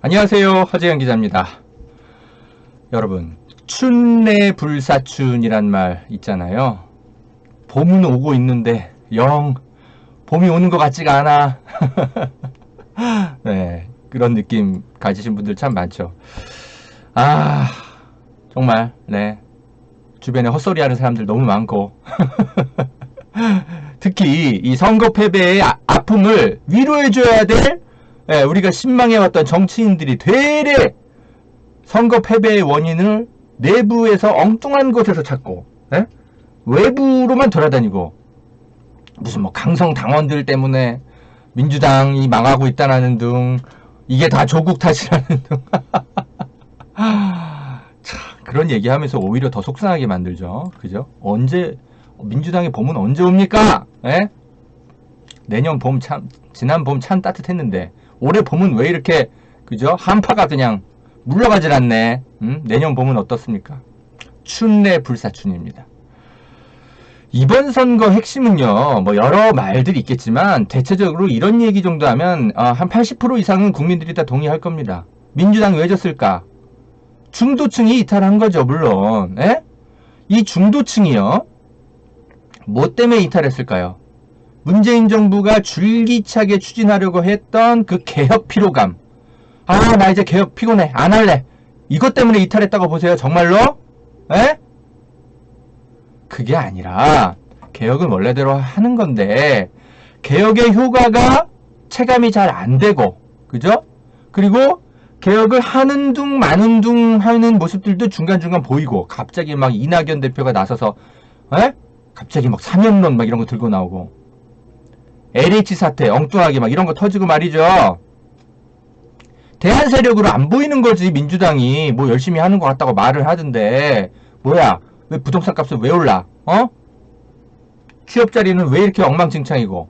안녕하세요. 허재현 기자입니다. 여러분, 춘내불사춘이란 말 있잖아요. 봄은 오고 있는데 영 봄이 오는 것 같지가 않아. 네, 그런 느낌 가지신 분들 참 많죠. 아, 정말 네, 주변에 헛소리하는 사람들 너무 많고 특히 이 선거 패배의 아픔을 위로해줘야 될 우리가 신망해왔던 정치인들이 되레 선거 패배의 원인을 내부에서 엉뚱한 곳에서 찾고 외부로만 돌아다니고 무슨 뭐 강성 당원들 때문에 민주당이 망하고 있다는 등 이게 다 조국 탓이라는 등 참, 그런 얘기하면서 오히려 더 속상하게 만들죠. 그죠? 언제 민주당의 봄은 언제 옵니까? 내년 봄 참 지난 봄 참 따뜻했는데 올해 봄은 왜 이렇게 그죠? 한파가 그냥 물러가질 않네. 내년 봄은 어떻습니까? 춘내불사춘입니다. 이번 선거 핵심은요, 뭐 여러 말들이 있겠지만 대체적으로 이런 얘기 정도 하면 한 80% 이상은 국민들이 다 동의할 겁니다. 민주당이 왜 졌을까? 중도층이 이탈한 거죠, 물론. 이 중도층이요, 뭐 때문에 이탈했을까요? 문재인 정부가 줄기차게 추진하려고 했던 그 개혁 피로감. 나 이제 개혁 피곤해. 안 할래. 이것 때문에 이탈했다고 보세요. 정말로? 그게 아니라 개혁은 원래대로 하는 건데 개혁의 효과가 체감이 잘 안 되고, 그죠? 그리고 개혁을 하는 둥 마는 둥 하는 모습들도 중간중간 보이고, 갑자기 막 이낙연 대표가 나서서 갑자기 막 사면론 막 이런 거 들고 나오고, LH 사태 엉뚱하게 막 이런 거 터지고 말이죠. 대한 세력으로 안 보이는 거지. 민주당이 뭐 열심히 하는 것 같다고 말을 하던데 뭐야, 왜 부동산 값은 왜 올라? 취업 자리는 왜 이렇게 엉망진창이고,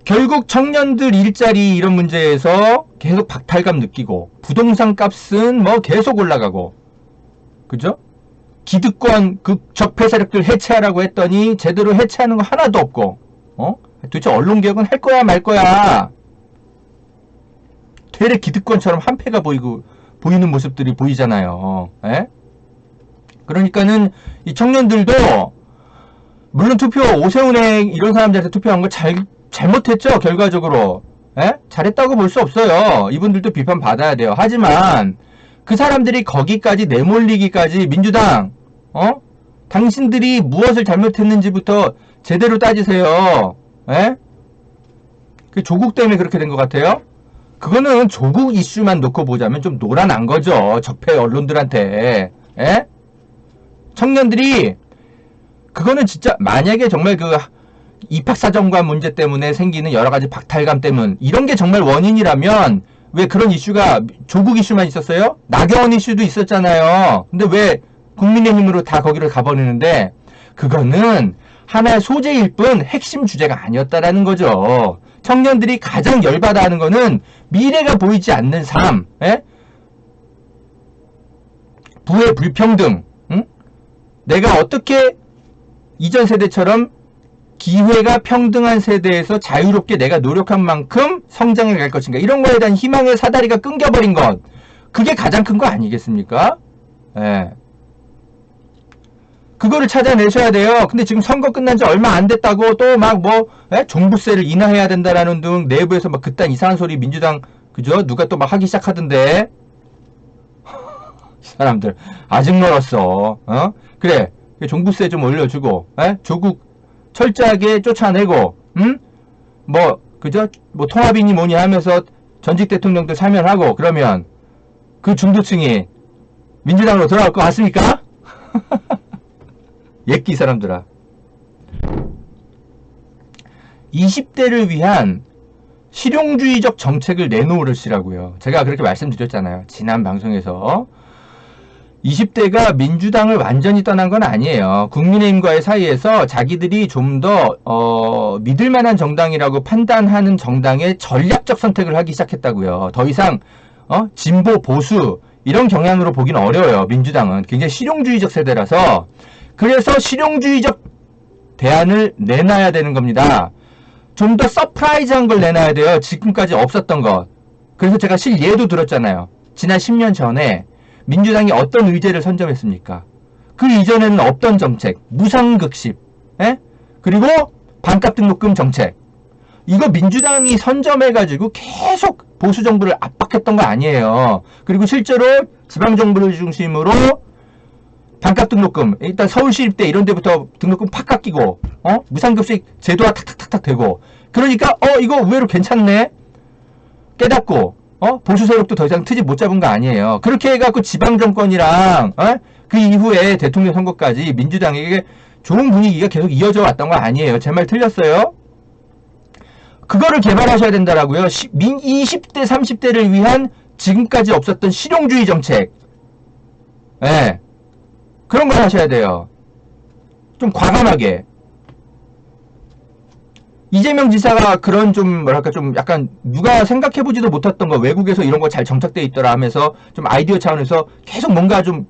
결국 청년들 일자리 이런 문제에서 계속 박탈감 느끼고, 부동산 값은 뭐 계속 올라가고, 그죠? 기득권 그 적폐 세력들 해체하라고 했더니 제대로 해체하는 거 하나도 없고, 도대체 언론 개혁은 할 거야 말 거야? 되레 기득권처럼 한패가 보이는 모습들이 보이잖아요. 그러니까는 이 청년들도 물론 투표 오세훈의 이런 사람들한테 투표한 거 잘못했죠. 결과적으로 잘했다고 볼 수 없어요. 이분들도 비판 받아야 돼요. 하지만 그 사람들이 거기까지 내몰리기까지 민주당 당신들이 무엇을 잘못했는지부터 제대로 따지세요. 그 조국 때문에 그렇게 된 것 같아요. 그거는 조국 이슈만 놓고 보자면 좀 노란한 거죠. 적폐 언론들한테. 청년들이 그거는 진짜 만약에 정말 그 입학사정관 문제 때문에 생기는 여러 가지 박탈감 때문 이런 게 정말 원인이라면 왜 그런 이슈가 조국 이슈만 있었어요? 나경원 이슈도 있었잖아요. 근데 왜 국민의힘으로 다 거기를 가버리는데, 그거는 하나의 소재일 뿐 핵심 주제가 아니었다라는 거죠. 청년들이 가장 열받아 하는 거는 미래가 보이지 않는 삶, 부의 불평등, 내가 어떻게 이전 세대처럼 기회가 평등한 세대에서 자유롭게 내가 노력한 만큼 성장해 갈 것인가, 이런 거에 대한 희망의 사다리가 끊겨버린 것, 그게 가장 큰 거 아니겠습니까? 그거를 찾아내셔야 돼요. 근데 지금 선거 끝난 지 얼마 안 됐다고 또 막 뭐 종부세를 인하해야 된다라는 등 내부에서 막 그딴 이상한 소리 민주당 그죠? 누가 또 막 하기 시작하던데. 사람들 아직 멀었어. 그래, 종부세 좀 올려주고, 조국 철저하게 쫓아내고, 뭐 그죠? 뭐 통합이니 뭐니 하면서 전직 대통령들 사면하고 그러면 그 중도층이 민주당으로 돌아올 것 같습니까? 옛기 사람들아. 20대를 위한 실용주의적 정책을 내놓으시라고요. 제가 그렇게 말씀드렸잖아요. 지난 방송에서. 20대가 민주당을 완전히 떠난 건 아니에요. 국민의힘과의 사이에서 자기들이 좀 더 믿을만한 정당이라고 판단하는 정당의 전략적 선택을 하기 시작했다고요. 더 이상 진보 보수 이런 경향으로 보기는 어려워요. 민주당은 굉장히 실용주의적 세대라서. 그래서 실용주의적 대안을 내놔야 되는 겁니다. 좀 더 서프라이즈한 걸 내놔야 돼요. 지금까지 없었던 것. 그래서 제가 실예도 들었잖아요. 지난 10년 전에 민주당이 어떤 의제를 선점했습니까? 그 이전에는 없던 정책, 무상급식, 예? 그리고 반값 등록금 정책. 이거 민주당이 선점해가지고 계속 보수 정부를 압박했던 거 아니에요. 그리고 실제로 지방 정부를 중심으로 반값 등록금, 일단 서울시립대 이런 데부터 등록금 팍 깎이고, 무상급식 제도화 탁탁탁탁 되고, 그러니까 이거 의외로 괜찮네 깨닫고, 보수 세력도 더 이상 트집 못 잡은 거 아니에요. 그렇게 해갖고 지방 정권이랑 그 이후에 대통령 선거까지 민주당에게 좋은 분위기가 계속 이어져 왔던 거 아니에요. 제 말 틀렸어요? 그거를 개발하셔야 된다라고요. 20대, 30대를 위한 지금까지 없었던 실용주의 정책. 예. 그런 걸 하셔야 돼요. 좀 과감하게. 이재명 지사가 그런 좀 뭐랄까 좀 약간 누가 생각해보지도 못했던 거 외국에서 이런 거 잘 정착돼 있더라 하면서 좀 아이디어 차원에서 계속 뭔가 좀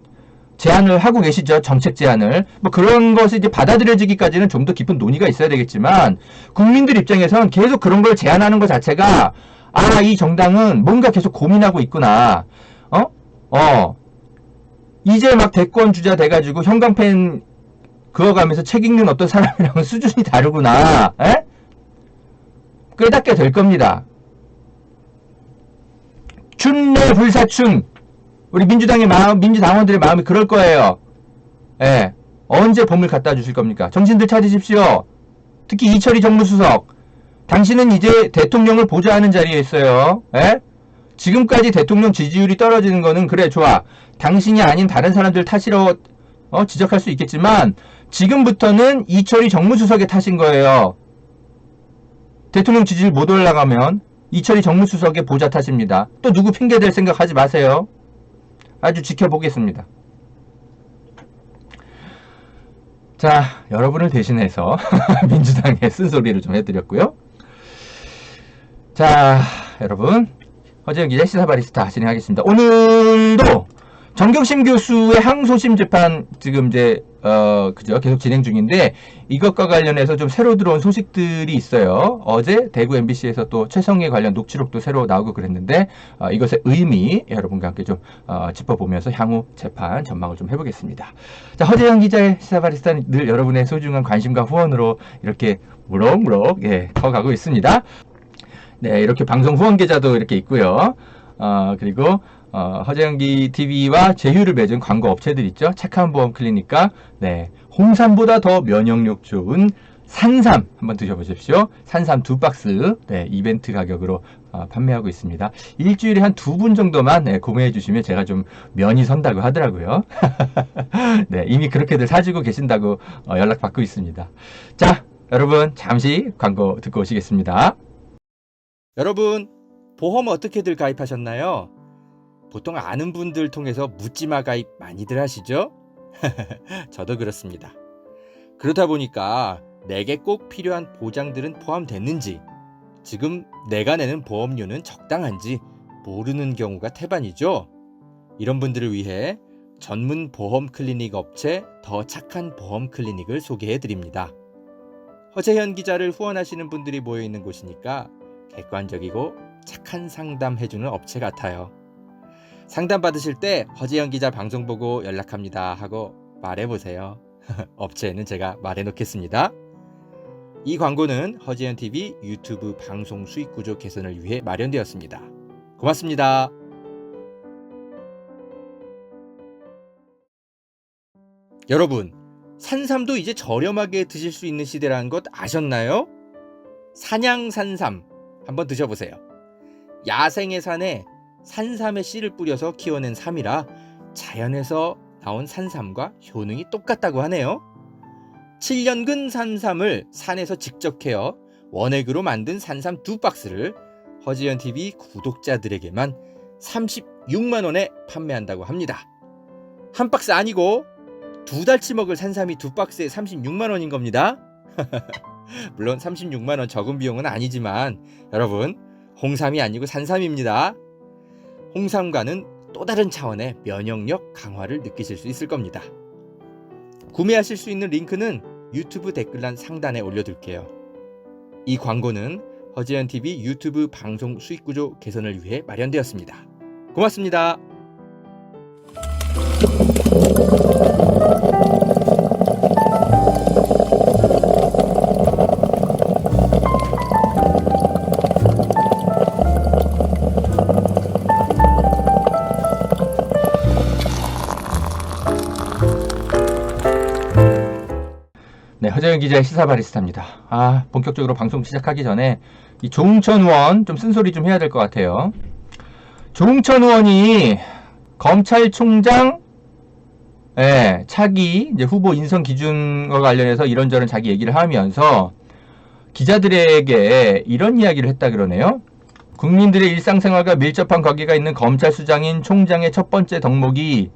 제안을 하고 계시죠. 정책 제안을. 뭐 그런 것이 이제 받아들여지기까지는 좀 더 깊은 논의가 있어야 되겠지만 국민들 입장에서는 계속 그런 걸 제안하는 것 자체가 이 정당은 뭔가 계속 고민하고 있구나. 이제 막 대권 주자 돼가지고 형광펜 그어가면서 책 읽는 어떤 사람이랑은 수준이 다르구나. 에? 깨닫게 될 겁니다. 춘내 불사춘. 우리 민주당의 마음, 민주당원들의 마음이 그럴 거예요. 예. 언제 봄을 갖다 주실 겁니까? 정신들 차리십시오. 특히 이철희 정무수석. 당신은 이제 대통령을 보좌하는 자리에 있어요. 예? 지금까지 대통령 지지율이 떨어지는 거는 그래 좋아. 당신이 아닌 다른 사람들 탓이라고 지적할 수 있겠지만 지금부터는 이철희 정무수석의 탓인 거예요. 대통령 지지율 못 올라가면 이철희 정무수석의 보좌 탓입니다. 또 누구 핑계댈 생각하지 마세요. 아주 지켜보겠습니다. 자, 여러분을 대신해서 민주당의 쓴소리를 좀 해드렸고요. 자, 여러분 허재영 기자 시사바리스타 진행하겠습니다. 오늘도 정경심 교수의 항소심 재판 지금 이제 그죠 계속 진행 중인데 이것과 관련해서 좀 새로 들어온 소식들이 있어요. 어제 대구 MBC에서 또 최성애 관련 녹취록도 새로 나오고 그랬는데 이것의 의미 여러분과 함께 좀 짚어보면서 향후 재판 전망을 좀 해보겠습니다. 자, 허재영 기자의 시사바리스타는 늘 여러분의 소중한 관심과 후원으로 이렇게 무럭무럭 커가고 있습니다. 네, 이렇게 방송 후원 계좌도 이렇게 있고요. 그리고 허재영기 TV와 제휴를 맺은 광고 업체들 있죠. 착한 보험 클리닉과 네, 홍삼보다 더 면역력 좋은 산삼 한번 드셔보십시오. 산삼 2박스 네, 이벤트 가격으로 판매하고 있습니다. 일주일에 한 2분 정도만 구매해 주시면 제가 좀 면이 선다고 하더라고요. 네, 이미 그렇게들 사주고 계신다고 연락받고 있습니다. 자, 여러분 잠시 광고 듣고 오시겠습니다. 여러분, 보험 어떻게들 가입하셨나요? 보통 아는 분들 통해서 묻지마 가입 많이들 하시죠? 저도 그렇습니다. 그러다 보니까 내게 꼭 필요한 보장들은 포함됐는지, 지금 내가 내는 보험료는 적당한지 모르는 경우가 태반이죠. 이런 분들을 위해 전문 보험 클리닉 업체 더 착한 보험 클리닉을 소개해 드립니다. 허재현 기자를 후원하시는 분들이 모여있는 곳이니까 객관적이고 착한 상담 해주는 업체 같아요. 상담 받으실 때 허재현 기자 방송 보고 연락합니다 하고 말해보세요. 업체는 제가 말해놓겠습니다. 이 광고는 허재현 TV 유튜브 방송 수익 구조 개선을 위해 마련되었습니다. 고맙습니다. 여러분, 산삼도 이제 저렴하게 드실 수 있는 시대라는 것 아셨나요? 산양산삼 한번 드셔보세요. 야생의 산에 산삼의 씨를 뿌려서 키워낸 삼이라 자연에서 나온 산삼과 효능이 똑같다고 하네요. 7년근 산삼을 산에서 직접 캐어 원액으로 만든 산삼 2박스를 허지연TV 구독자들에게만 36만원에 판매한다고 합니다. 한 박스 아니고 2달치 먹을 산삼이 2박스에 36만원인 겁니다. 물론 36만원 적은 비용은 아니지만 여러분, 홍삼이 아니고 산삼입니다. 홍삼과는 또 다른 차원의 면역력 강화를 느끼실 수 있을 겁니다. 구매하실 수 있는 링크는 유튜브 댓글란 상단에 올려둘게요. 이 광고는 허재현TV 유튜브 방송 수익구조 개선을 위해 마련되었습니다. 고맙습니다. 네, 허재현 기자의 시사 바리스타입니다. 본격적으로 방송 시작하기 전에 이 조응천 의원 좀 쓴소리 좀 해야 될 것 같아요. 조응천 의원이 검찰총장 차기 이제 후보 인선 기준과 관련해서 이런저런 자기 얘기를 하면서 기자들에게 이런 이야기를 했다 그러네요. 국민들의 일상생활과 밀접한 관계가 있는 검찰 수장인 총장의 첫 번째 덕목이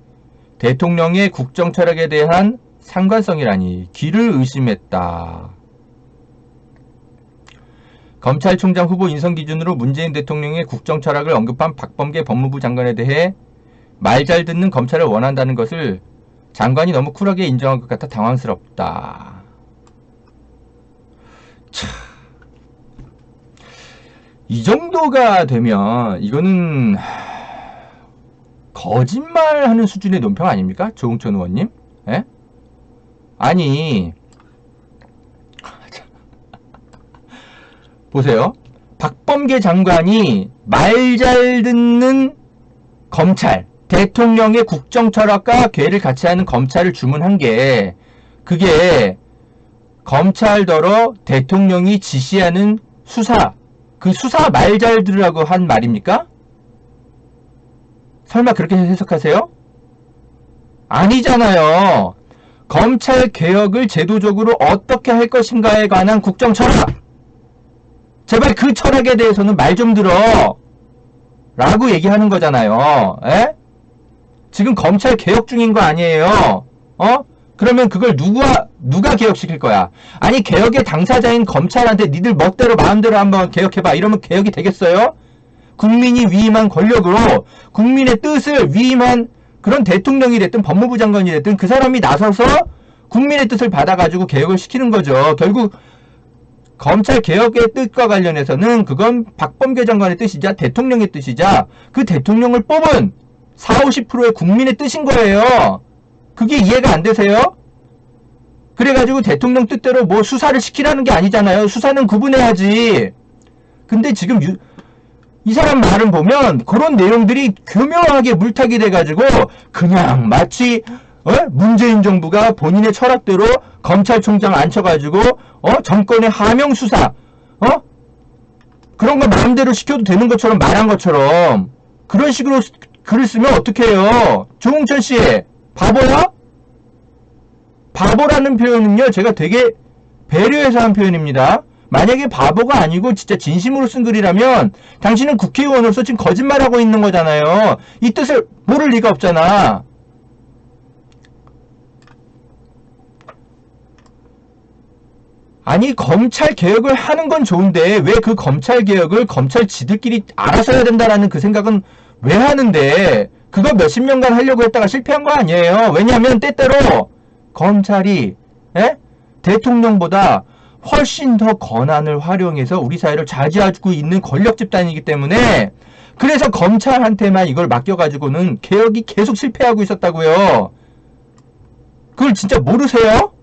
대통령의 국정 철학에 대한 상관성이라니 귀를 의심했다. 검찰총장 후보 인선 기준으로 문재인 대통령의 국정 철학을 언급한 박범계 법무부 장관에 대해 말 잘 듣는 검찰을 원한다는 것을 장관이 너무 쿨하게 인정한 것 같아 당황스럽다. 참, 이 정도가 되면 이거는 거짓말하는 수준의 논평 아닙니까? 조응천 의원님? 예? 아니 보세요. 박범계 장관이 말 잘 듣는 검찰, 대통령의 국정 철학과 궤를 같이 하는 검찰을 주문한 게 그게 검찰더러 대통령이 지시하는 수사, 그 수사 말 잘 들으라고 한 말입니까? 설마 그렇게 해석하세요? 아니잖아요. 검찰 개혁을 제도적으로 어떻게 할 것인가에 관한 국정 철학. 제발 그 철학에 대해서는 말 좀 들어. 라고 얘기하는 거잖아요. 에? 지금 검찰 개혁 중인 거 아니에요? 그러면 그걸 누가 개혁시킬 거야? 아니, 개혁의 당사자인 검찰한테 니들 멋대로 마음대로 한번 개혁해봐. 이러면 개혁이 되겠어요? 국민이 위임한 권력으로 국민의 뜻을 위임한 그런 대통령이 됐든 법무부 장관이 됐든 그 사람이 나서서 국민의 뜻을 받아가지고 개혁을 시키는 거죠. 결국 검찰 개혁의 뜻과 관련해서는 그건 박범계 장관의 뜻이자 대통령의 뜻이자 그 대통령을 뽑은 40, 50%의 국민의 뜻인 거예요. 그게 이해가 안 되세요? 그래가지고 대통령 뜻대로 뭐 수사를 시키라는 게 아니잖아요. 수사는 구분해야지. 근데 지금 이 사람 말은 보면 그런 내용들이 교묘하게 물타기 돼가지고 그냥 마치 문재인 정부가 본인의 철학대로 검찰총장 앉혀가지고 정권의 하명 수사 그런 거 마음대로 시켜도 되는 것처럼 말한 것처럼 그런 식으로 글을 쓰면 어떡해요? 조응천 씨 바보야? 바보라는 표현은요 제가 되게 배려해서 한 표현입니다. 만약에 바보가 아니고 진짜 진심으로 쓴 글이라면 당신은 국회의원으로서 지금 거짓말하고 있는 거잖아요. 이 뜻을 모를 리가 없잖아. 아니 검찰 개혁을 하는 건 좋은데 왜 그 검찰 개혁을 검찰 지들끼리 알아서 해야 된다라는 그 생각은 왜 하는데 그거 몇십 년간 하려고 했다가 실패한 거 아니에요. 왜냐하면 때때로 검찰이 대통령보다 훨씬 더 권한을 활용해서 우리 사회를 좌지하고 있는 권력 집단이기 때문에 그래서 검찰한테만 이걸 맡겨가지고는 개혁이 계속 실패하고 있었다고요. 그걸 진짜 모르세요?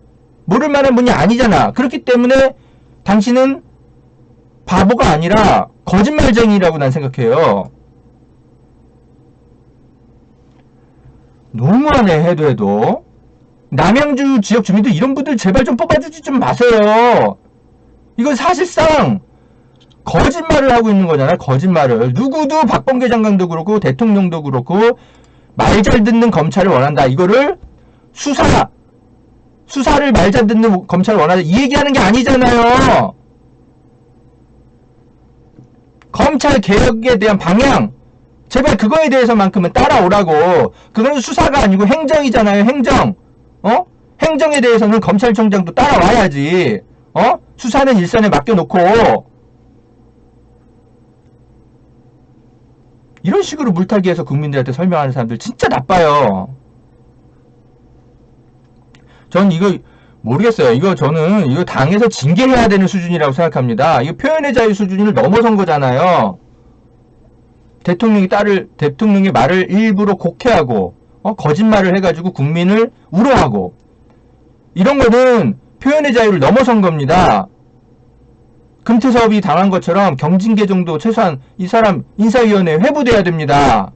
모를 만한 분이 아니잖아. 그렇기 때문에 당신은 바보가 아니라 거짓말쟁이라고 난 생각해요. 너무하네 해도 남양주 지역 주민들 이런 분들 제발 좀 뽑아주지 좀 마세요. 이건 사실상 거짓말을 하고 있는 거잖아요. 거짓말을. 누구도 박범계 장관도 그렇고 대통령도 그렇고 말 잘 듣는 검찰을 원한다. 이거를 수사를 말 잘 듣는 검찰을 원한다. 이 얘기하는 게 아니잖아요. 검찰 개혁에 대한 방향 제발 그거에 대해서만큼은 따라오라고. 그건 수사가 아니고 행정이잖아요. 행정. 행정에 대해서는 검찰총장도 따라와야지. 수사는 일선에 맡겨놓고 이런 식으로 물타기해서 국민들한테 설명하는 사람들 진짜 나빠요. 전 이거 모르겠어요. 이거 저는 이거 당에서 징계해야 되는 수준이라고 생각합니다. 이거 표현의 자유 수준을 넘어선 거잖아요. 대통령의 말을 일부러 곡해하고, 거짓말을 해가지고 국민을 우롱하고, 이런 거는 표현의 자유를 넘어선 겁니다. 금태섭이 당한 것처럼 경징계 정도 최소한 이 사람 인사위원회에 회부돼야 됩니다.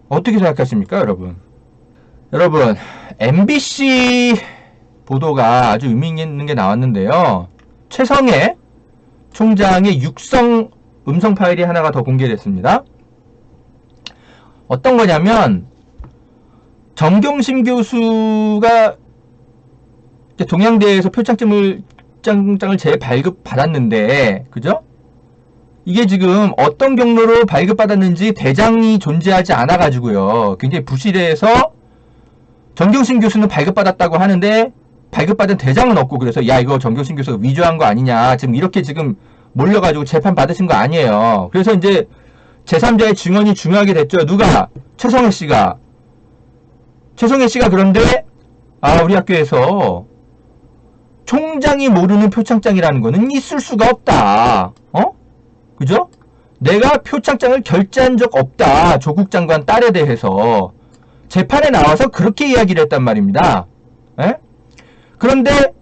어떻게 생각하십니까, 여러분? 여러분, MBC 보도가 아주 의미 있는 게 나왔는데요. 최성해 총장의 육성 음성 파일이 하나가 더 공개됐습니다. 어떤 거냐면 정경심 교수가 동양대에서 표창장을 재발급 받았는데, 그죠? 이게 지금 어떤 경로로 발급받았는지 대장이 존재하지 않아가지고요. 굉장히 부실해서 정경심 교수는 발급받았다고 하는데 발급받은 대장은 없고, 그래서 야, 이거 정경심 교수가 위조한 거 아니냐, 지금 이렇게 지금 몰려가지고 재판 받으신 거 아니에요. 그래서 이제 제3자의 증언이 중요하게 됐죠. 누가? 최성해 씨가. 최성해 씨가 그런데 우리 학교에서 총장이 모르는 표창장이라는 거는 있을 수가 없다. 그죠? 내가 표창장을 결제한 적 없다. 조국 장관 딸에 대해서. 재판에 나와서 그렇게 이야기를 했단 말입니다. 에? 그런데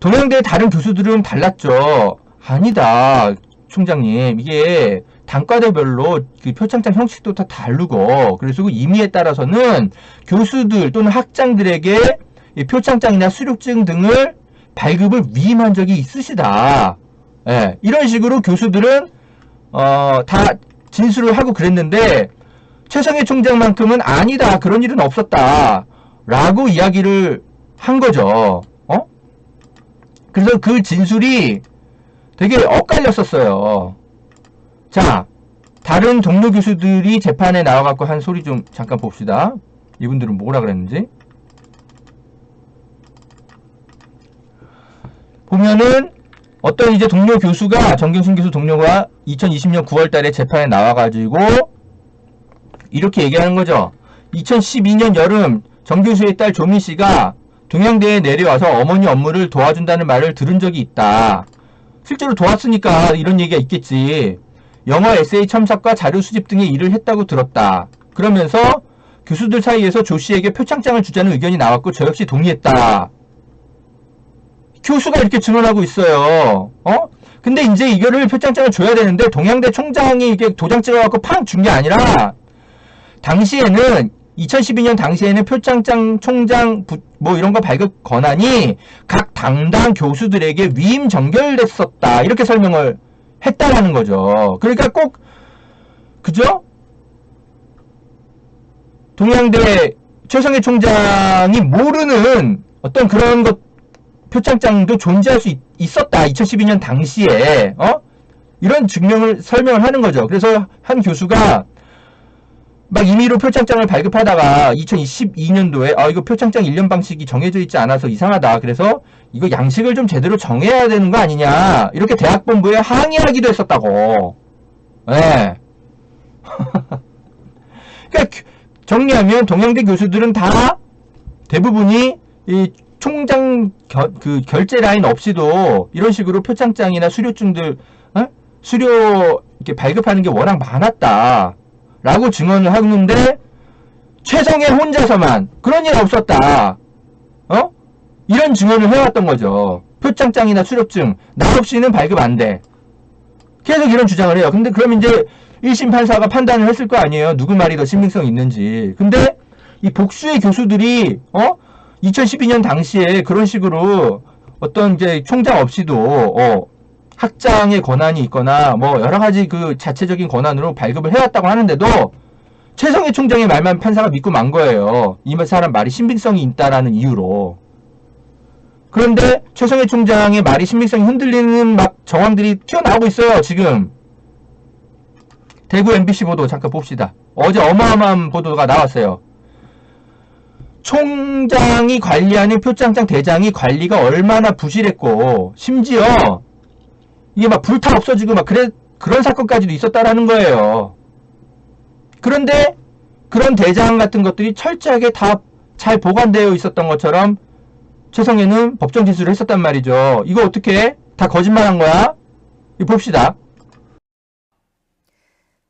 동양대 다른 교수들은 달랐죠. 아니다, 총장님. 이게 단과대별로 그 표창장 형식도 다 다르고, 그래서 그 임의에 따라서는 교수들 또는 학장들에게 이 표창장이나 수료증 등을 발급을 위임한 적이 있으시다. 예, 이런 식으로 교수들은 다 진술을 하고 그랬는데 최성해 총장만큼은 아니다, 그런 일은 없었다 라고 이야기를 한 거죠. 그래서 그 진술이 되게 엇갈렸었어요. 자, 다른 동료 교수들이 재판에 나와갖고 한 소리 좀 잠깐 봅시다. 이분들은 뭐라 그랬는지. 보면은 어떤 이제 동료 교수가, 정경심 교수 동료가 2020년 9월 달에 재판에 나와가지고 이렇게 얘기하는 거죠. 2012년 여름 정 교수의 딸 조민 씨가 동양대에 내려와서 어머니 업무를 도와준다는 말을 들은 적이 있다. 실제로 도왔으니까 이런 얘기가 있겠지. 영어 에세이 첨삭과 자료 수집 등의 일을 했다고 들었다. 그러면서 교수들 사이에서 조 씨에게 표창장을 주자는 의견이 나왔고 저 역시 동의했다. 교수가 이렇게 증언하고 있어요. 근데 이제 이거를 표창장을 줘야 되는데 동양대 총장이 이게 도장 찍어갖고 팡 준 게 아니라, 당시에는 2012년 당시에는 표창장 총장 뭐 이런 거 발급 권한이 각 당당 교수들에게 위임 정결됐었다, 이렇게 설명을 했다라는 거죠. 그러니까 꼭, 그죠? 동양대 최성해 총장이 모르는 어떤 그런 것, 표창장도 존재할 수 있었다. 2012년 당시에, 이런 설명을 하는 거죠. 그래서 한 교수가 막 임의로 표창장을 발급하다가 2022년도에 이거 표창장 1년 방식이 정해져 있지 않아서 이상하다. 그래서 이거 양식을 좀 제대로 정해야 되는 거 아니냐, 이렇게 대학본부에 항의하기도 했었다고. 네. 그러니까 정리하면 동양대 교수들은 다 대부분이 이 총장 결제 라인 없이도 이런 식으로 표창장이나 수료증들, 수료 이렇게 발급하는 게 워낙 많았다 라고 증언을 하는데, 최성해 혼자서만 그런 일 없었다, 이런 증언을 해왔던 거죠. 표창장이나 수료증 나 없이는 발급 안 돼. 계속 이런 주장을 해요. 근데 그럼 이제 1심 판사가 판단을 했을 거 아니에요. 누구 말이 더 신빙성이 있는지. 근데 이 복수의 교수들이 2012년 당시에 그런 식으로 어떤 이제 총장 없이도 학장의 권한이 있거나 뭐 여러 가지 그 자체적인 권한으로 발급을 해왔다고 하는데도 최성해 총장의 말만 판사가 믿고 만 거예요. 이 사람 말이 신빙성이 있다라는 이유로. 그런데 최성해 총장의 말이 신빙성이 흔들리는 막 정황들이 튀어나오고 있어요, 지금. 대구 MBC 보도 잠깐 봅시다. 어제 어마어마한 보도가 나왔어요. 총장이 관리하는 표창장 대장이 관리가 얼마나 부실했고, 심지어 이게 막 불타 없어지고 막 그런 사건까지도 있었다라는 거예요. 그런데 그런 대장 같은 것들이 철저하게 다 잘 보관되어 있었던 것처럼 최성해는 법정 진술을 했었단 말이죠. 이거 어떻게 다 거짓말한 거야? 이거 봅시다.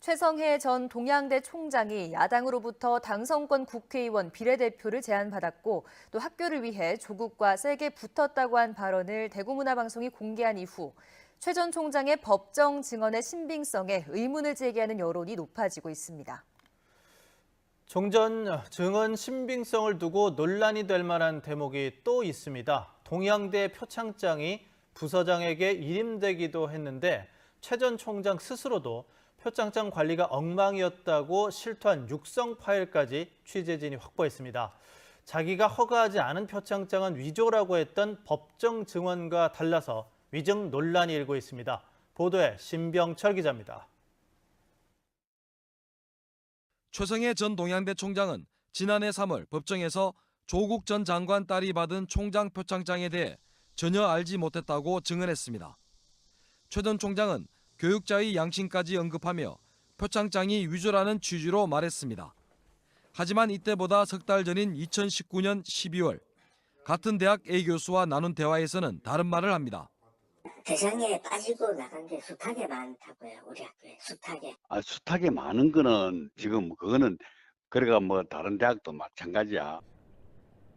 최성해 전 동양대 총장이 야당으로부터 당선권 국회의원 비례대표를 제안받았고 또 학교를 위해 조국과 세게 붙었다고 한 발언을 대구문화방송이 공개한 이후 최 전 총장의 법정 증언의 신빙성에 의문을 제기하는 여론이 높아지고 있습니다. 종전 증언 신빙성을 두고 논란이 될 만한 대목이 또 있습니다. 동양대 표창장이 부서장에게 일임되기도 했는데 최 전 총장 스스로도 표창장 관리가 엉망이었다고 실토한 육성 파일까지 취재진이 확보했습니다. 자기가 허가하지 않은 표창장은 위조라고 했던 법정 증언과 달라서 위증 논란이 일고 있습니다. 보도에 신병철 기자입니다. 최성해 전 동양대 총장은 지난해 3월 법정에서 조국 전 장관 딸이 받은 총장 표창장에 대해 전혀 알지 못했다고 증언했습니다. 최 전 총장은 교육자의 양심까지 언급하며 표창장이 위조라는 취지로 말했습니다. 하지만 이때보다 석 달 전인 2019년 12월 같은 대학 A 교수와 나눈 대화에서는 다른 말을 합니다. 대상에 빠지고 나간 게 숱하게 많다고요. 우리 학교에 숱하게. 숱하게 많은 거는 지금 그거는 그래가 뭐 다른 대학도 마찬가지야.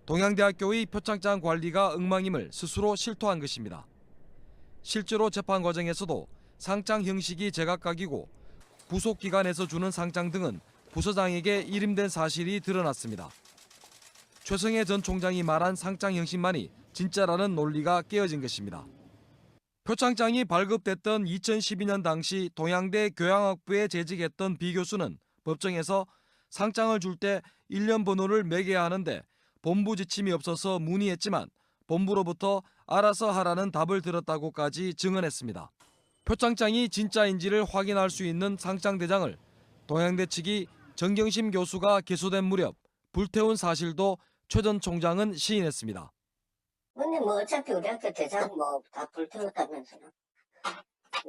동양대학교의 표창장 관리가 엉망임을 스스로 실토한 것입니다. 실제로 재판 과정에서도 상장 형식이 제각각이고 부속 기관에서 주는 상장 등은 부서장에게 일임된 사실이 드러났습니다. 최성해 전 총장이 말한 상장 형식만이 진짜라는 논리가 깨어진 것입니다. 표창장이 발급됐던 2012년 당시 동양대 교양학부에 재직했던 B 교수는 법정에서 상장을 줄 때 1년 번호를 매겨야 하는데 본부 지침이 없어서 문의했지만 본부로부터 알아서 하라는 답을 들었다고까지 증언했습니다. 표창장이 진짜인지를 확인할 수 있는 상장대장을 동양대 측이 정경심 교수가 기소된 무렵 불태운 사실도 최 전 총장은 시인했습니다. 근데 뭐 어차피 우리 학교 대장 뭐 다 불태웠다면서요.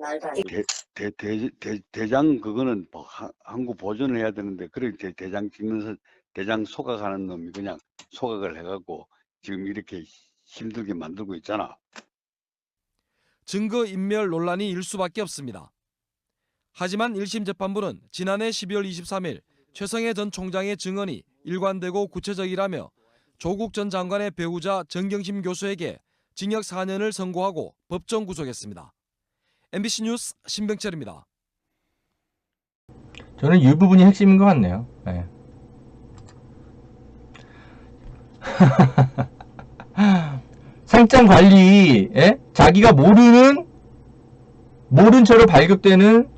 말도 안 돼. 대장 그거는 뭐 한국 보존을 해야 되는데 그래 대장 찍면서 대장 소각하는 놈이 그냥 소각을 해갖고 지금 이렇게 힘들게 만들고 있잖아. 증거인멸 논란이 일 수밖에 없습니다. 하지만 1심 재판부는 지난해 12월 23일 최성해 전 총장의 증언이 일관되고 구체적이라며 조국 전 장관의 배우자 정경심 교수에게 징역 4년을 선고하고 법정 구속했습니다. MBC 뉴스 신병철입니다. 저는 이 부분이 핵심인 것 같네요. 네. 상장 관리, 자기가 모른 채로 발급되는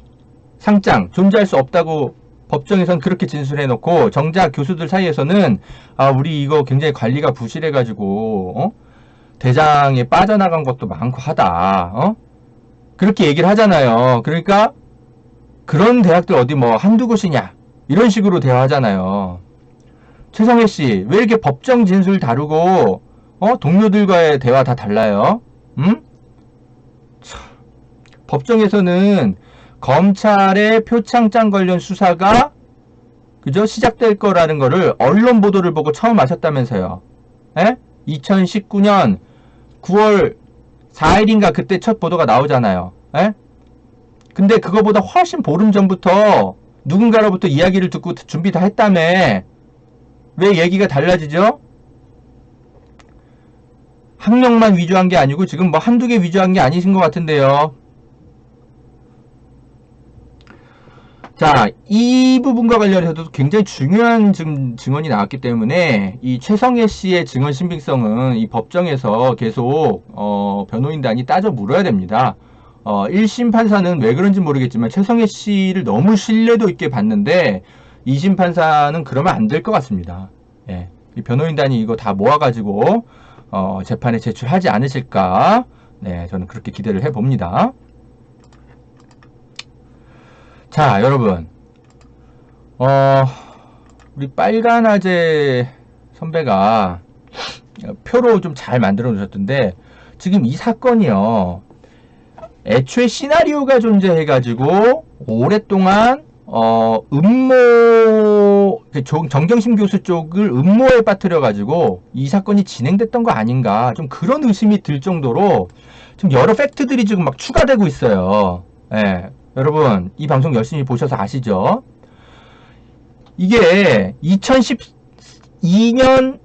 상장 존재할 수 없다고 법정에선 그렇게 진술해놓고 정작 교수들 사이에서는 우리 이거 굉장히 관리가 부실해가지고 대장에 빠져나간 것도 많고 하다. 그렇게 얘기를 하잖아요. 그러니까 그런 대학들 어디 뭐 한두 곳이냐 이런 식으로 대화하잖아요. 최성해 씨 왜 이렇게 법정 진술 다루고 동료들과의 대화 다 달라요? 응? 참, 법정에서는 검찰의 표창장 관련 수사가 그죠? 시작될 거라는 거를 언론 보도를 보고 처음 아셨다면서요. 2019년 9월 4일인가 그때 첫 보도가 나오잖아요. 근데 그거보다 훨씬 보름 전부터 누군가로부터 이야기를 듣고 준비 다 했다며. 왜 얘기가 달라지죠? 학력만 위조한 게 아니고 지금 뭐 한두 개 위조한 게 아니신 것 같은데요. 자, 이 부분과 관련해서도 굉장히 중요한 증언이 나왔기 때문에 이 최성해 씨의 증언 신빙성은 이 법정에서 계속 변호인단이 따져 물어야 됩니다. 1심 판사는 왜 그런지 모르겠지만 최성해 씨를 너무 신뢰도 있게 봤는데 2심 판사는 그러면 안 될 것 같습니다. 예, 이 변호인단이 이거 다 모아가지고 재판에 제출하지 않으실까? 네, 저는 그렇게 기대를 해봅니다. 자, 여러분, 우리 빨간아재 선배가 표로 좀 잘 만들어 놓으셨던데 지금 이 사건이요, 애초에 시나리오가 존재해가지고 오랫동안 음모 정경심 교수 쪽을 음모에 빠뜨려 가지고 이 사건이 진행됐던 거 아닌가, 좀 그런 의심이 들 정도로 좀 여러 팩트들이 지금 막 추가되고 있어요. 예, 여러분 이 방송 열심히 보셔서 아시죠? 이게 2012년에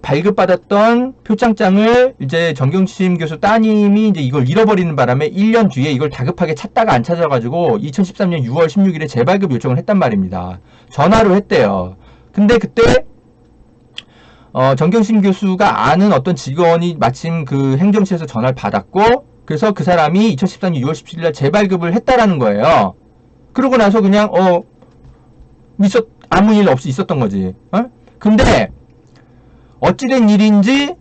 발급받았던 표창장을 이제 정경심 교수 따님이 이제 이걸 잃어버리는 바람에 1년 뒤에 이걸 다급하게 찾다가 안 찾아가지고 2013년 6월 16일에 재발급 요청을 했단 말입니다. 전화로 했대요. 근데 그때 정경심 교수가 아는 어떤 직원이 마침 그 행정실에서 전화를 받았고, 그래서 그 사람이 2014년 6월 17일날 재발급을 했다라는 거예요. 그러고 나서 그냥 아무 일 없이 있었던 거지. 근데 어찌된 일인지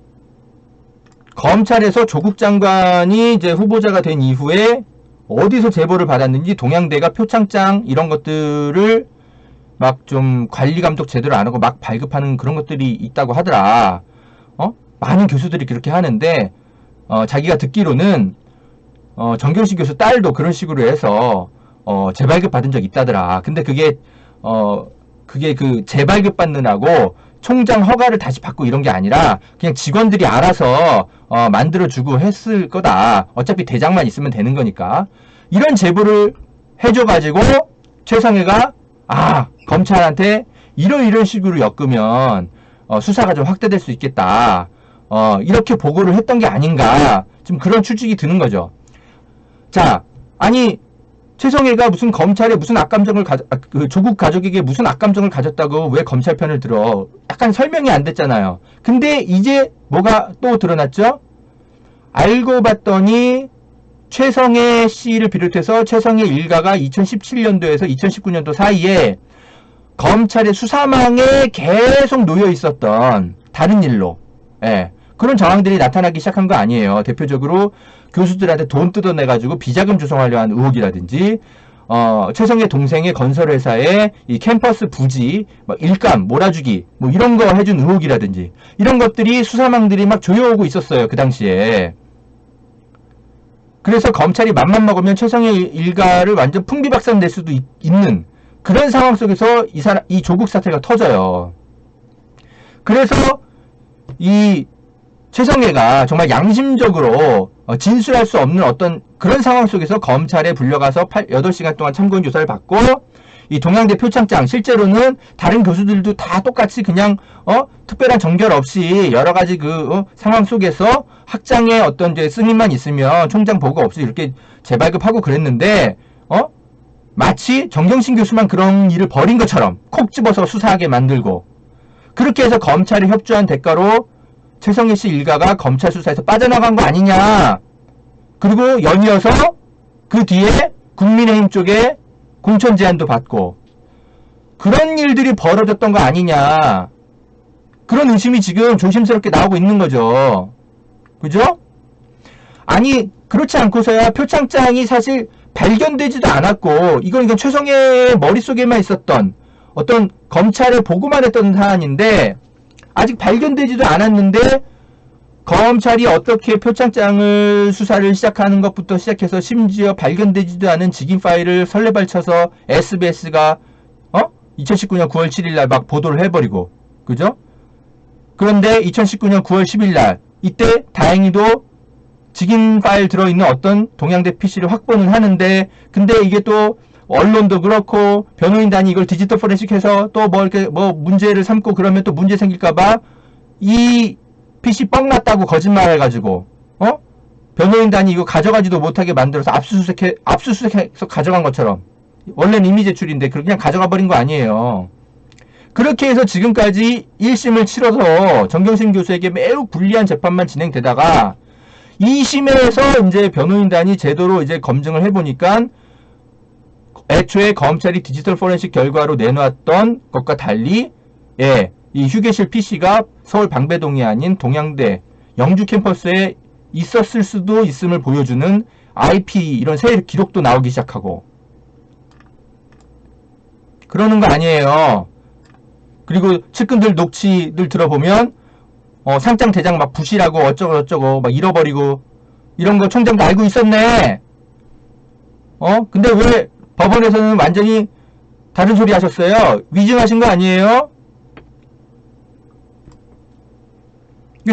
검찰에서 조국 장관이 이제 후보자가 된 이후에 어디서 제보를 받았는지 동양대가 표창장 이런 것들을 막 좀 관리 감독 제대로 안 하고 막 발급하는 그런 것들이 있다고 하더라. 많은 교수들이 그렇게 하는데 자기가 듣기로는 정경심 교수 딸도 그런 식으로 해서 재발급 받은 적 있다더라. 근데 그게 그 재발급 받느라고 총장 허가를 다시 받고 이런 게 아니라 그냥 직원들이 알아서 만들어주고 했을 거다. 어차피 대장만 있으면 되는 거니까. 이런 제보를 해줘가지고 최성해가 검찰한테 이런 식으로 엮으면 수사가 좀 확대될 수 있겠다. 이렇게 보고를 했던 게 아닌가. 좀 그런 추측이 드는 거죠. 자, 아니 최성해가 무슨 검찰에 무슨 악감정을 그 조국 가족에게 무슨 악감정을 가졌다고 왜 검찰 편을 들어? 약간 설명이 안 됐잖아요. 근데 이제 뭐가 또 드러났죠? 알고 봤더니 최성해 씨를 비롯해서 최성해 일가가 2017년도에서 2019년도 사이에 검찰의 수사망에 계속 놓여 있었던 다른 일로, 그런 정황들이 나타나기 시작한 거 아니에요. 대표적으로 교수들한테 돈 뜯어내가지고 비자금 조성하려 한 의혹이라든지, 최성해 동생의 건설회사에 이 캠퍼스 부지, 일감, 몰아주기, 이런 거 해준 의혹이라든지, 이런 것들이 수사망들이 막 조여오고 있었어요. 그 당시에. 그래서 검찰이 맘만 먹으면 최성해 일가를 완전 풍비박산 낼 수도 있는 그런 상황 속에서 이 조국 사태가 터져요. 그래서 이 최성해가 정말 양심적으로 진술할 수 없는 어떤 그런 상황 속에서 검찰에 불려가서 8시간 동안 참고인 조사를 받고, 이 동양대 표창장 실제로는 다른 교수들도 다 똑같이 그냥 특별한 정결 없이 여러 가지 그 상황 속에서 학장의 어떤 이제 승인만 있으면 총장 보고 없이 이렇게 재발급하고 그랬는데 마치 정경심 교수만 그런 일을 벌인 것처럼 콕 집어서 수사하게 만들고, 그렇게 해서 검찰에 협조한 대가로 최성해 씨 일가가 검찰 수사에서 빠져나간 거 아니냐. 그리고 연이어서 그 뒤에 국민의힘 쪽에 공천 제안도 받고 그런 일들이 벌어졌던 거 아니냐. 그런 의심이 지금 조심스럽게 나오고 있는 거죠. 그죠? 아니 그렇지 않고서야 표창장이 사실 발견되지도 않았고, 이건 최성해의 머릿속에만 있었던 어떤 검찰에 보고만 했던 사안인데 아직 발견되지도 않았는데 검찰이 어떻게 표창장을 수사를 시작하는 것부터 시작해서 심지어 발견되지도 않은 직인 파일을 설레발쳐서 SBS가 2019년 9월 7일날 막 보도를 해버리고, 그죠? 그런데 2019년 9월 10일날 이때 다행히도 직인 파일 들어있는 어떤 동양대 PC를 확보는 하는데, 근데 이게 또 언론도 그렇고 변호인단이 이걸 디지털 포렌식해서 또 이렇게 문제를 삼고 그러면 또 문제 생길까봐 이 PC 뻥 났다고 거짓말해가지고 변호인단이 이거 가져가지도 못하게 만들어서 압수수색해서 가져간 것처럼, 원래는 임의 제출인데 그냥 가져가 버린 거 아니에요. 그렇게 해서 지금까지 1심을 치러서 정경심 교수에게 매우 불리한 재판만 진행되다가 2심에서 이제 변호인단이 제대로 이제 검증을 해보니까 애초에 검찰이 디지털 포렌식 결과로 내놓았던 것과 달리 이 휴게실 PC가 서울 방배동이 아닌 동양대 영주 캠퍼스에 있었을 수도 있음을 보여주는 IP 이런 새 기록도 나오기 시작하고 그러는 거 아니에요. 그리고 측근들 녹취들 들어보면 상장 대장 막 부실하고 어쩌고 막 잃어버리고 이런 거 총장도 알고 있었네. 근데 왜 법원에서는 완전히 다른 소리 하셨어요? 위증하신 거 아니에요?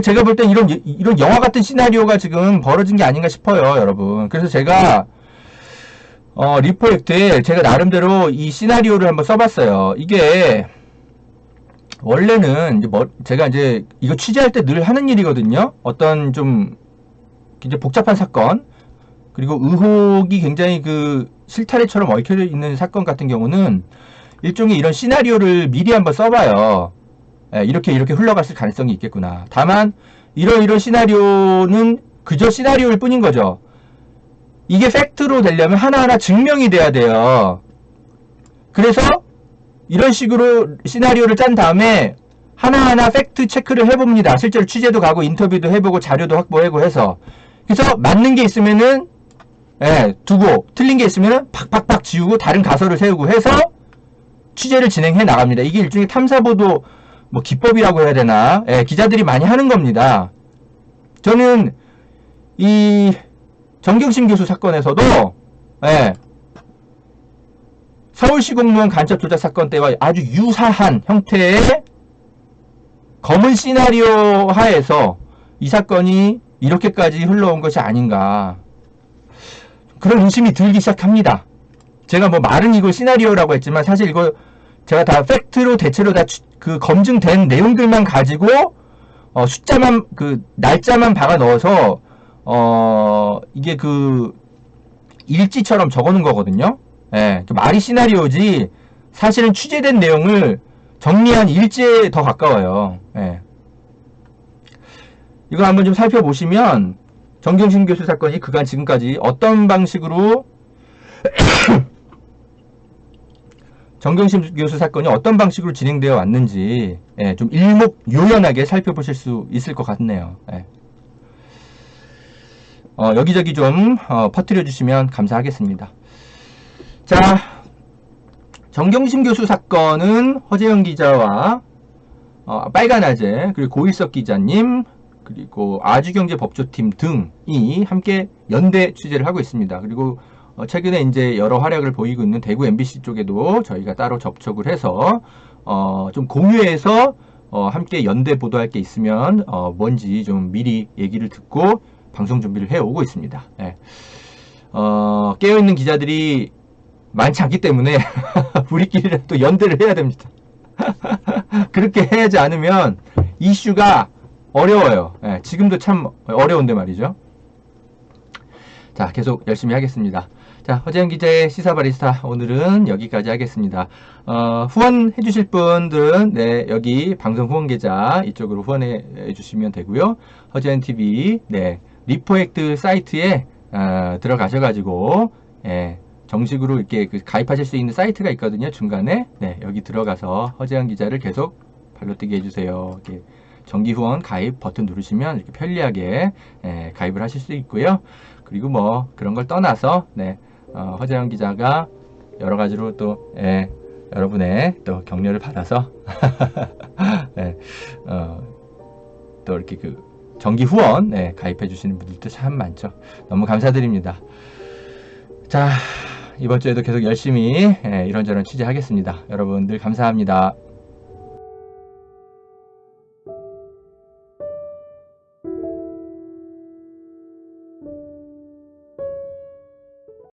제가 볼 땐 이런 영화 같은 시나리오가 지금 벌어진 게 아닌가 싶어요, 여러분. 그래서 제가, 리포액트에 제가 나름대로 이 시나리오를 한번 써봤어요. 이게, 원래는, 제가 이제, 이거 취재할 때 늘 하는 일이거든요? 어떤 좀, 굉장히 복잡한 사건, 그리고 의혹이 굉장히 실타래처럼 얽혀 있는 사건 같은 경우는, 일종의 이런 시나리오를 미리 한번 써봐요. 이렇게 흘러갔을 가능성이 있겠구나. 다만 이런 시나리오는 그저 시나리오일 뿐인 거죠. 이게 팩트로 되려면 하나하나 증명이 돼야 돼요. 그래서 이런 식으로 시나리오를 짠 다음에 하나하나 팩트 체크를 해봅니다. 실제로 취재도 가고 인터뷰도 해보고 자료도 확보하고 해서. 그래서 맞는 게 있으면은 두고 틀린 게 있으면은 팍팍팍 지우고 다른 가설을 세우고 해서 취재를 진행해 나갑니다. 이게 일종의 탐사보도 기법이라고 해야 되나? 기자들이 많이 하는 겁니다. 저는 이 정경심 교수 사건에서도 서울시 공무원 간첩 조작 사건 때와 아주 유사한 형태의 검은 시나리오 하에서 이 사건이 이렇게까지 흘러온 것이 아닌가, 그런 의심이 들기 시작합니다. 제가 말은 이거 시나리오라고 했지만 사실 이거 제가 다 팩트로 대체로 다 검증된 내용들만 가지고 숫자만 날짜만 박아 넣어서 이게 일지처럼 적어 놓은 거거든요. 말이 시나리오지 사실은 취재된 내용을 정리한 일지에 더 가까워요. 이거 한번 좀 살펴보시면 정경심 교수 사건이 그간 지금까지 어떤 방식으로 정경심 교수 사건이 어떤 방식으로 진행되어 왔는지 좀 일목요연하게 살펴보실 수 있을 것 같네요. 여기저기 좀 퍼뜨려 주시면 감사하겠습니다. 자, 정경심 교수 사건은 허재영 기자와 빨간아재, 그리고 고일석 기자님, 그리고 아주경제법조팀 등이 함께 연대 취재를 하고 있습니다. 그리고 최근에 이제 여러 활약을 보이고 있는 대구 MBC 쪽에도 저희가 따로 접촉을 해서 좀 공유해서 함께 연대 보도할 게 있으면 뭔지 좀 미리 얘기를 듣고 방송 준비를 해오고 있습니다. 깨어있는 기자들이 많지 않기 때문에 우리끼리 또 연대를 해야 됩니다. 그렇게 해야지 않으면 이슈가 어려워요. 지금도 참 어려운데 말이죠. 자, 계속 열심히 하겠습니다. 자, 허재영 기자의 시사바리스타 오늘은 여기까지 하겠습니다. 후원해 주실 분들은 여기 방송 후원 계좌 이쪽으로 후원해 주시면 되고요. 허재영TV 리포액트 사이트에 들어가셔가지고 정식으로 이렇게 가입하실 수 있는 사이트가 있거든요. 중간에 여기 들어가서 허재영 기자를 계속 발로뛰기 해주세요. 이렇게 정기 후원 가입 버튼 누르시면 이렇게 편리하게 가입을 하실 수 있고요. 그리고 그런 걸 떠나서 허재영 기자가 여러 가지로 또 여러분의 또 격려를 받아서 또 이렇게 정기 후원 가입해 주시는 분들도 참 많죠. 너무 감사드립니다. 자, 이번 주에도 계속 열심히 이런저런 취재하겠습니다. 여러분들 감사합니다.